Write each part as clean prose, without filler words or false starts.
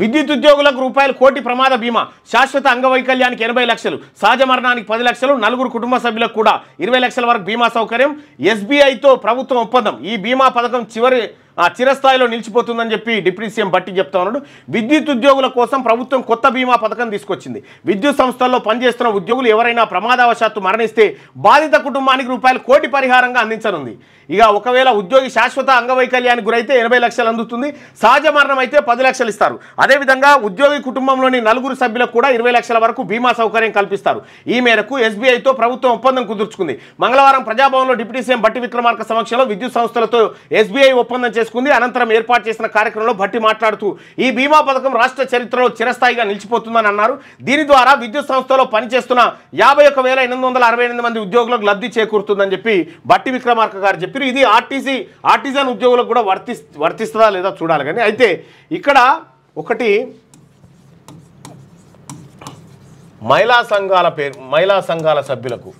విద్యుత్ ఉద్యోగులకు రూపాయలు 1 కోటి ప్రమాద బీమా, శాశ్వత అంగవైకల్యానికి 80 లక్షలు, సహజ మరణానికి 10 లక్షలు, 4 కుటుంబ సభ్యులకు కూడా 20 లక్షల వరకు బీమా సౌకర్యం. ఎస్బీఐతో ప్రభుత్వం ఒప్పందం. ఈ బీమా పథకం చిరస్థాయిలో నిలిచిపోతుందని చెప్పి డిప్యూటీ సీఎం భట్టి చెప్తా ఉన్నాడు. విద్యుత్ ఉద్యోగుల కోసం ప్రభుత్వం కొత్త బీమా పథకం తీసుకొచ్చింది. విద్యుత్ సంస్థల్లో పనిచేస్తున్న ఉద్యోగులు ఎవరైనా ప్రమాదవశాత్తు మరణిస్తే బాధిత కుటుంబానికి రూపాయలు 1 కోటి పరిహారంగా అందించనుంది. ఇక ఒకవేళ ఉద్యోగి శాశ్వత అంగవైకల్యానికి గురైతే 80 లక్షలు అందుతుంది. సహజ మరణం అయితే 10 లక్షలు ఇస్తారు. అదేవిధంగా ఉద్యోగి కుటుంబంలోని 4 సభ్యులకు కూడా 20 లక్షల వరకు బీమా సౌకర్యం కల్పిస్తారు. ఈ మేరకు ఎస్బీఐతో ప్రభుత్వం ఒప్పందం కుదుర్చుకుంది. మంగళవారం ప్రజాభవన్లో డిప్యూటీ సీఎం భట్టి విక్రమార్క సమక్షంలో విద్యుత్ సంస్థలతో ఎస్బీఐ ఒప్పందం చేసుకుంది. అనంతరం ఏర్పాటు చేసిన కార్యక్రమంలో భట్టి మాట్లాడుతూ ఈ బీమా పథకం రాష్ట్ర చరిత్రలో చిరస్థాయిగా నిలిచిపోతుందని అన్నారు. దీని ద్వారా విద్యుత్ సంస్థలో పనిచేస్తున్న 51,868 మంది ఉద్యోగులకు లబ్ధి చేకూరుతుందని చెప్పి భట్టి విక్రమార్క గారు చెప్పారు. ఇది ఆర్టిజన్ ఉద్యోగులకు కూడా వర్తిస్తుందా లేదా చూడాలి. కానీ అయితే ఇక్కడ ఒకటి మహిళా సంఘాల సభ్యులకు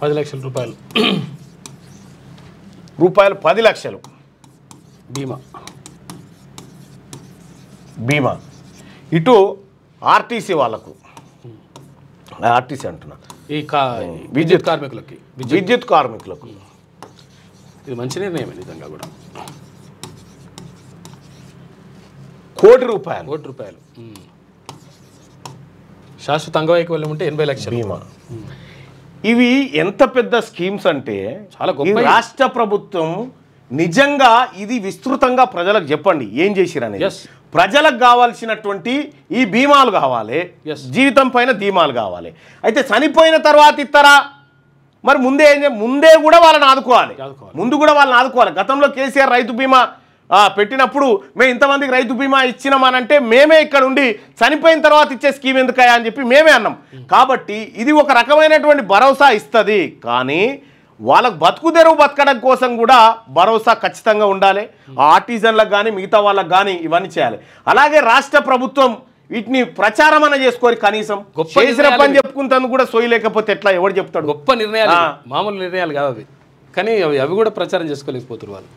10 లక్షల రూపాయలు 10 లక్షలు బీమా. ఇటు ఆర్టీసీ వాళ్ళకు, ఆర్టీసీ అంటున్నా, ఈ విద్యుత్ కార్మికులకు ఇది మంచి నిర్ణయం నిజంగా కూడా. 1 కోటి రూపాయలు శాశ్వత అంగవైకల్యం ఉంటే 80 లక్షలు బీమా. ఇవి ఎంత పెద్ద స్కీమ్స్ అంటే చాలా గొప్ప. రాష్ట్ర ప్రభుత్వం నిజంగా ఇది విస్తృతంగా ప్రజలకు చెప్పండి ఏం చేసిరని. ప్రజలకు కావాల్సినటువంటి ఈ బీమాలు కావాలి, జీవితం పైన ధీమాలు కావాలి. అయితే చనిపోయిన తర్వాత ఇస్తారా? మరి ముందే కూడా వాళ్ళని ఆదుకోవాలి. గతంలో కేసీఆర్ రైతు బీమా పెట్టినప్పుడు మేము ఇంతమందికి రైతు బీమా ఇచ్చినామనంటే మేమే ఇక్కడ ఉండి చనిపోయిన తర్వాత ఇచ్చే స్కీమ్ ఎందుకయా అని చెప్పి మేమే అన్నాం. కాబట్టి ఇది ఒక రకమైనటువంటి భరోసా ఇస్తుంది. కానీ వాళ్ళకు బతకడం కోసం కూడా భరోసా ఖచ్చితంగా ఉండాలి. ఆర్టిజన్లకు కానీ మిగతా వాళ్ళకు కానీ ఇవన్నీ చేయాలి. అలాగే రాష్ట్ర ప్రభుత్వం వీటిని ప్రచారం అన్న చేసుకోవాలి. కనీసం చేసిన పని చెప్పుకుంటాను కూడా సోయలేకపోతే ఎట్లా, ఎవరు చెప్తాడు? గొప్ప నిర్ణయాలు, మామూలు నిర్ణయాలు కాదు అవి. కానీ అవి కూడా ప్రచారం చేసుకోలేకపోతున్నారు వాళ్ళు.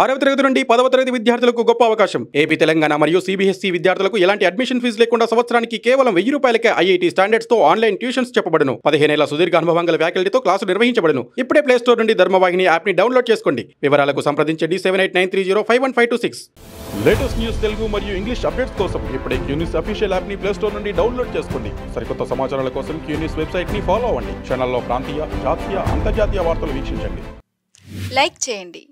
6వ తరగతి నుండి 10వ తరగతి విద్యార్థులకు గొప్ప అవకాశం. ఏపీ, తెలంగాణ మరియు సిబిఎస్ఈ విద్యార్థులకు ఎలాంటి అడ్మిషన్ ఫీజు లేకుండా సంవత్సరానికి కేవలం 1000 రూపాయలకే ఐఐటీ స్టాండర్డ్స్ తో ఆన్లైన్ ట్యూషన్స్ చెప్పబడును. 15 ఏళ్ల సుదీర్ఘ అనుభవం గల ఫ్యాకల్టీతో క్లాసులు నిర్వహించబడును. ఇప్పుడే ప్లే స్టోర్ నుండి ధర్మవాహిని యాప్ ని డౌన్లోడ్ చేసుకోండి. వివరాలకు సంప్రదించండి 7893051526. లేటెస్ట్ న్యూస్ తెలుగు మరియు ఇంగ్లీష్ అప్డేట్స్ కోసం ఇప్పుడే క్యూన్యూస్ అఫీషియల్ యాప్ ని ప్లే స్టోర్ నుండి డౌన్లోడ్ చేసుకోండి. సరికొత్త సమాచారాల కోసం క్యూన్యూస్ వెబ్సైట్ ని ఫాలో అవ్వండి. ఛానల్లో ప్రాంతీయ, జాతీయ, అంతర్జాతీయ వార్తలు వీక్షించండి. లైక్ చేయండి.